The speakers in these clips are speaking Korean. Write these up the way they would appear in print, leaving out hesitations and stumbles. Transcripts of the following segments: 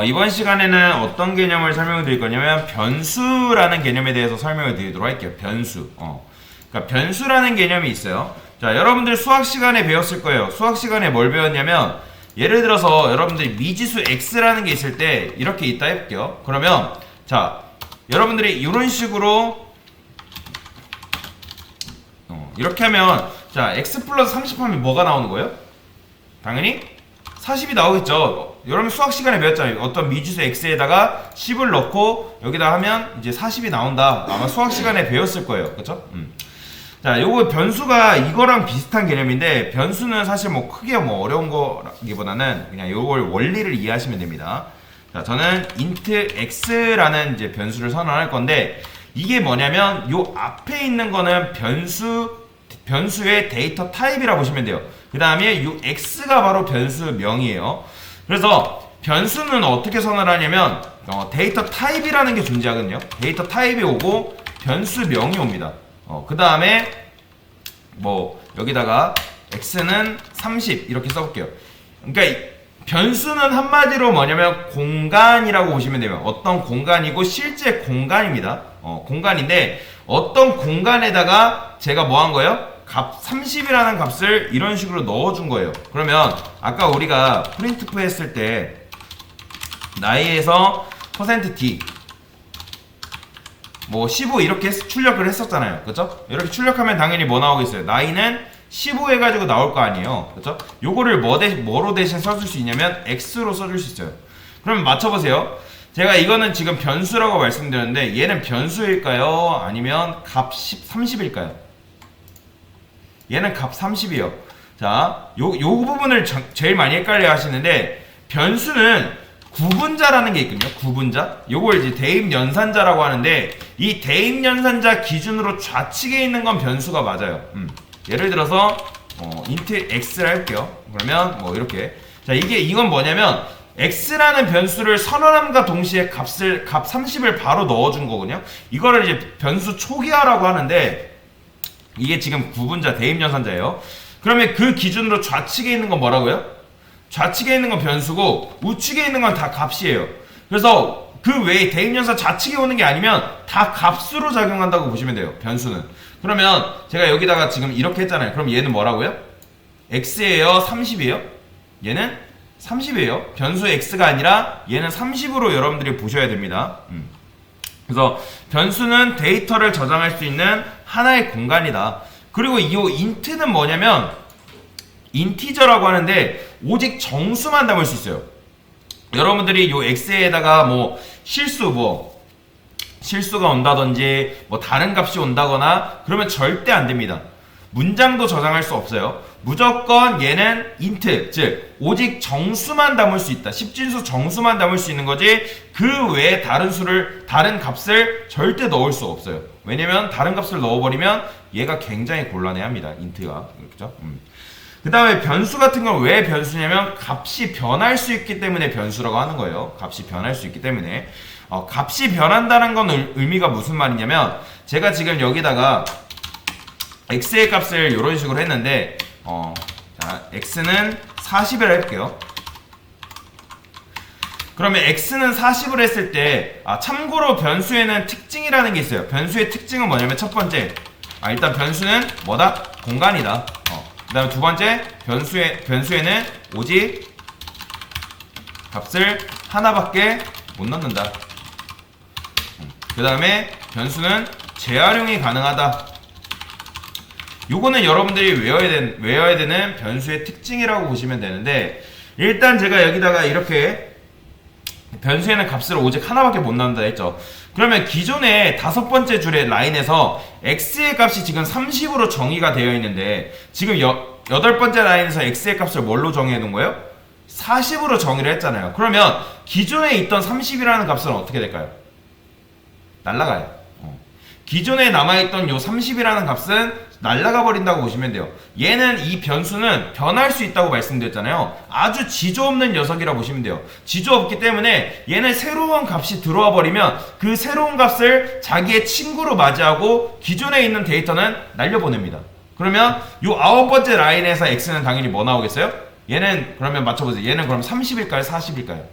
이번 시간에는 어떤 개념을 설명을 드릴 거냐면 변수라는 개념에 대해서 설명을 드리도록 할게요. 변수. 그러니까 변수라는 개념이 있어요. 자, 여러분들 수학 시간에 배웠을 거예요. 수학 시간에 뭘 배웠냐면 예를 들어서 여러분들이 미지수 x라는 게 있을 때 이렇게 있다 해볼게요. 그러면 자, 여러분들이 이런 식으로 이렇게 하면 자, x 플러스 30 하면 뭐가 나오는 거예요? 당연히 40이 나오겠죠. 여러분 수학 시간에 배웠잖아요. 어떤 미지수 x에다가 10을 넣고 여기다 하면 이제 40이 나온다. 아마 수학 시간에 배웠을 거예요. 그쵸? 자, 요거 변수가 이거랑 비슷한 개념인데 변수는 사실 뭐 크게 뭐 어려운 거기보다는 그냥 요걸 원리를 이해하시면 됩니다. 자, 저는 int x라는 이제 변수를 선언할 건데 이게 뭐냐면 요 앞에 있는 거는 변수의 데이터 타입이라 보시면 돼요. 그 다음에 이 x가 바로 변수명이에요. 그래서 변수는 어떻게 선언하냐면 데이터 타입이라는 게 존재하거든요. 데이터 타입이 오고 변수명이 옵니다. 그 다음에 뭐 여기다가 x는 30 이렇게 써볼게요. 그러니까 변수는 한마디로 뭐냐면 공간이라고 보시면 돼요. 어떤 공간이고 실제 공간입니다. 공간인데 어떤 공간에다가 제가 뭐 한 거예요? 값 30이라는 값을 이런 식으로 넣어준 거예요. 그러면 아까 우리가 프린트프 했을 때 나이에서 %t 뭐 15 이렇게 출력을 했었잖아요. 그쵸? 이렇게 출력하면 당연히 뭐 나오겠어요? 나이는 15 해가지고 나올 거 아니에요. 그쵸? 요거를 뭐로 대신 써줄 수 있냐면 x로 써줄 수 있어요. 그러면 맞춰보세요. 제가 이거는 지금 변수라고 말씀드렸는데 얘는 변수일까요? 아니면 값 30일까요? 얘는 값 30이에요. 자, 요 부분을 제일 많이 헷갈려 하시는데 변수는 구분자라는 게 있거든요. 구분자. 요걸 이제 대입연산자라고 하는데 이 대입연산자 기준으로 좌측에 있는 건 변수가 맞아요. 예를 들어서 int x를 할게요. 그러면 뭐 이렇게. 자, 이건 뭐냐면 x라는 변수를 선언함과 동시에 값 30을 바로 넣어준 거거든요. 이거를 이제 변수 초기화라고 하는데 이게 지금 구분자 대입연산자예요. 그러면 그 기준으로 좌측에 있는 건 뭐라고요? 좌측에 있는 건 변수고 우측에 있는 건 다 값이에요. 그래서 그 외에 대입연산 좌측에 오는 게 아니면 다 값으로 작용한다고 보시면 돼요. 변수는. 그러면 제가 여기다가 지금 이렇게 했잖아요. 그럼 얘는 뭐라고요? x예요? 30이에요? 얘는 30이에요. 변수 x가 아니라 얘는 30으로 여러분들이 보셔야 됩니다. 그래서 변수는 데이터를 저장할 수 있는 하나의 공간이다. 그리고 이 int는 뭐냐면 인티저라고 하는데 오직 정수만 담을 수 있어요. 여러분들이 요 x에다가 뭐 실수가 온다든지 뭐 다른 값이 온다거나 그러면 절대 안 됩니다. 문장도 저장할 수 없어요. 무조건 얘는 int, 즉 오직 정수만 담을 수 있다. 10진수 정수만 담을 수 있는 거지 그 외에 다른 값을 절대 넣을 수 없어요. 왜냐면 다른 값을 넣어버리면 얘가 굉장히 곤란해합니다. int가. 그렇죠? 그 다음에 변수 같은 건 왜 변수냐면 값이 변할 수 있기 때문에 변수라고 하는 거예요. 값이 변할 수 있기 때문에. 값이 변한다는 건 의미가 무슨 말이냐면 제가 지금 여기다가 x의 값을 이런 식으로 했는데 자, x는 40을 할게요. 그러면 x는 40을 했을 때 참고로 변수에는 특징이라는 게 있어요. 변수의 특징은 뭐냐면 첫 번째 일단 변수는 뭐다? 공간이다. 그 다음에 두 번째 변수에는 오직 값을 하나밖에 못 넣는다. 그 다음에 변수는 재활용이 가능하다. 요거는 여러분들이 외워야 되는 변수의 특징이라고 보시면 되는데 일단 제가 여기다가 이렇게 변수에는 값을 오직 하나밖에 못 넣는다 했죠. 그러면 기존에 5번째 줄의 라인에서 x의 값이 지금 30으로 정의가 되어 있는데 지금 8번째 라인에서 x의 값을 뭘로 정의해 놓은 거예요? 40으로 정의를 했잖아요. 그러면 기존에 있던 30이라는 값은 어떻게 될까요? 날라가요. 기존에 남아있던 요 30이라는 값은 날라가 버린다고 보시면 돼요. 얘는 이 변수는 변할 수 있다고 말씀드렸잖아요. 아주 지조 없는 녀석이라 보시면 돼요. 지조 없기 때문에 얘는 새로운 값이 들어와 버리면 그 새로운 값을 자기의 친구로 맞이하고 기존에 있는 데이터는 날려보냅니다. 그러면 요 9번째 라인에서 x는 당연히 뭐 나오겠어요? 얘는 그러면 맞춰보세요. 얘는 그럼 30일까요? 40일까요?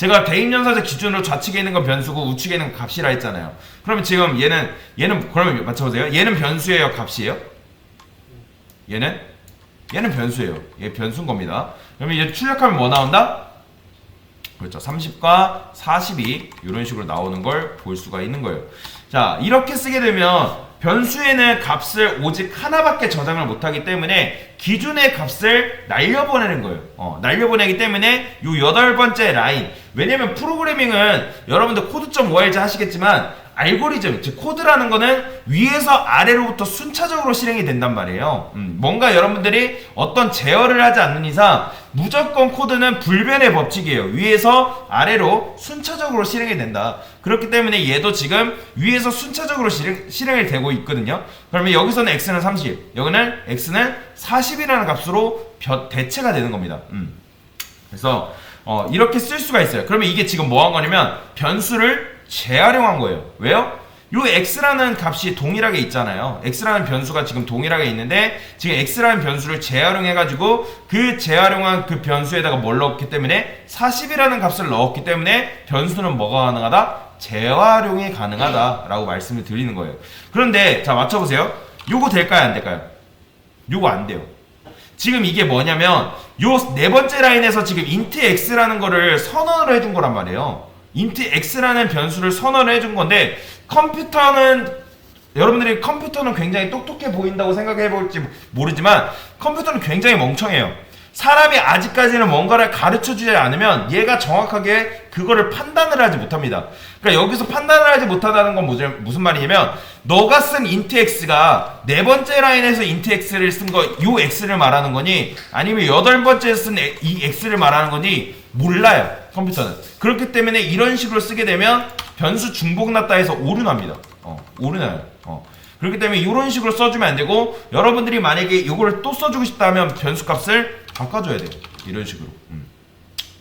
제가 대입연산자 기준으로 좌측에 있는 건 변수고 우측에 있는 건 값이라 했잖아요. 그러면 지금 얘는 그러면 맞춰보세요. 얘는 변수예요, 값이에요? 얘는 변수예요. 얘 변수인 겁니다. 그러면 얘 출력하면 뭐 나온다? 그렇죠. 30과 42 이런 식으로 나오는 걸 볼 수가 있는 거예요. 자, 이렇게 쓰게 되면 변수에는 값을 오직 하나밖에 저장을 못하기 때문에 기준의 값을 날려보내는 거예요. 날려보내기 때문에 요 8번째 라인, 왜냐면 프로그래밍은 여러분들 코드.org 하시겠지만 알고리즘, 즉 코드라는 거는 위에서 아래로부터 순차적으로 실행이 된단 말이에요. 뭔가 여러분들이 어떤 제어를 하지 않는 이상 무조건 코드는 불변의 법칙이에요. 위에서 아래로 순차적으로 실행이 된다. 그렇기 때문에 얘도 지금 위에서 순차적으로 실행이 되고 있거든요. 그러면 여기서는 x는 30, 여기는 x는 40이라는 값으로 대체가 되는 겁니다. 그래서 이렇게 쓸 수가 있어요. 그러면 이게 지금 뭐 한 거냐면 변수를 재활용한 거예요. 왜요? 요 x라는 값이 동일하게 있잖아요. x라는 변수가 지금 동일하게 있는데 지금 x라는 변수를 재활용해가지고 그 재활용한 그 변수에다가 뭘 넣었기 때문에 40이라는 값을 넣었기 때문에 변수는 뭐가 가능하다? 재활용이 가능하다라고 말씀을 드리는 거예요. 그런데 자 맞춰보세요. 요거 될까요? 안 될까요? 요거 안 돼요. 지금 이게 뭐냐면 요 네 번째 라인에서 지금 int x라는 거를 선언을 해준 거란 말이에요. int x라는 변수를 선언을 해준 건데 여러분들이 컴퓨터는 굉장히 똑똑해 보인다고 생각해 볼지 모르지만 컴퓨터는 굉장히 멍청해요. 사람이 아직까지는 뭔가를 가르쳐 주지 않으면 얘가 정확하게 그거를 판단을 하지 못합니다. 그러니까 여기서 판단을 하지 못하다는 건 무슨 말이냐면 너가 쓴 int x가 네 번째 라인에서 int x를 쓴 거 요 x를 말하는 거니 아니면 여덟 번째에 쓴 이 x를 말하는 거니 몰라요. 컴퓨터는. 그렇기 때문에 이런 식으로 쓰게 되면 변수 중복 났다 해서 오류납니다. 오류나요. 그렇기 때문에 이런 식으로 써주면 안 되고 여러분들이 만약에 이거를 또 써주고 싶다면 변수 값을 바꿔줘야 돼요. 이런 식으로.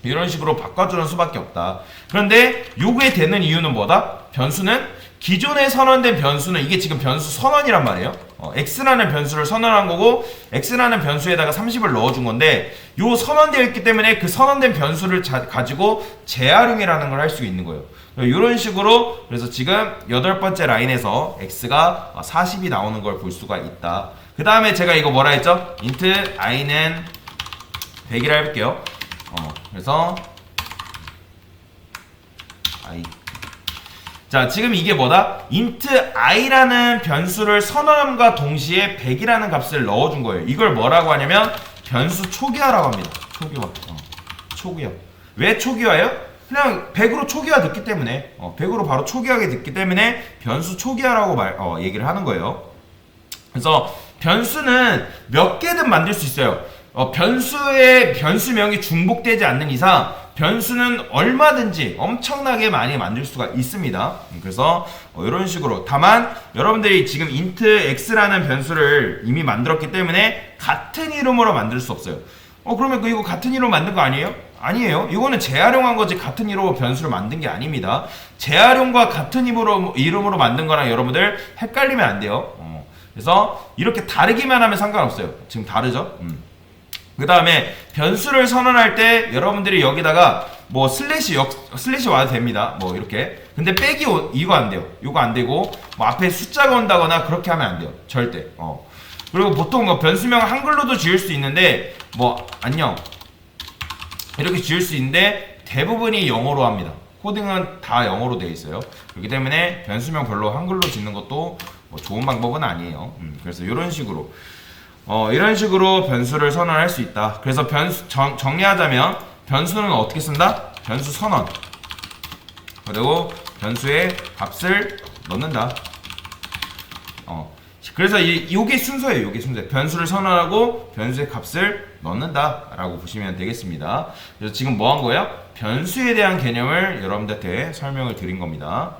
이런 식으로 바꿔주는 수밖에 없다. 그런데 요게 되는 이유는 뭐다? 변수는 기존에 선언된 변수는 이게 지금 변수 선언이란 말이에요. x라는 변수를 선언한 거고 x라는 변수에다가 30을 넣어준 건데 요 선언되어 있기 때문에 그 선언된 변수를 가지고 재활용이라는 걸 할 수 있는 거예요. 이런 식으로 그래서 지금 8번째 라인에서 x가 40이 나오는 걸 볼 수가 있다. 그 다음에 제가 이거 뭐라 했죠? int i는 100이라 해볼게요. 그래서 i 자 지금 이게 뭐다? int i라는 변수를 선언함과 동시에 100이라는 값을 넣어준 거예요. 이걸 뭐라고 하냐면 변수 초기화라고 합니다. 초기화. 초기화. 왜 초기화예요? 그냥 100으로 초기화 됐기 때문에 100으로 바로 초기화하게 됐기 때문에 변수 초기화라고 얘기를 하는 거예요. 그래서 변수는 몇 개든 만들 수 있어요. 변수의 변수명이 중복되지 않는 이상 변수는 얼마든지 엄청나게 많이 만들 수가 있습니다. 그래서 이런 식으로 다만 여러분들이 지금 int x라는 변수를 이미 만들었기 때문에 같은 이름으로 만들 수 없어요. 그러면 이거 같은 이름으로 만든 거 아니에요? 아니에요. 이거는 재활용한 거지 같은 이름으로 변수를 만든 게 아닙니다. 재활용과 같은 이름으로 만든 거랑 여러분들 헷갈리면 안 돼요. 그래서 이렇게 다르기만 하면 상관없어요. 지금 다르죠? 그 다음에 변수를 선언할 때 여러분들이 여기다가 뭐 슬래시 와도 됩니다. 뭐 이렇게. 근데 빼기 이거 안 돼요. 이거 안 되고 뭐 앞에 숫자가 온다거나 그렇게 하면 안 돼요. 절대. 그리고 보통 뭐 변수명 한글로도 지을 수 있는데 뭐 안녕 이렇게 지을 수 있는데 대부분이 영어로 합니다. 코딩은 다 영어로 되어 있어요. 그렇기 때문에 변수명 별로 한글로 짓는 것도 뭐 좋은 방법은 아니에요. 그래서 이런 식으로 변수를 선언할 수 있다. 그래서 정리하자면 변수는 어떻게 쓴다? 변수 선언. 그리고 변수의 값을 넣는다. 그래서 이게 순서예요. 이게 순서. 변수를 선언하고 변수의 값을 넣는다라고 보시면 되겠습니다. 그래서 지금 뭐 한 거예요? 변수에 대한 개념을 여러분들한테 설명을 드린 겁니다.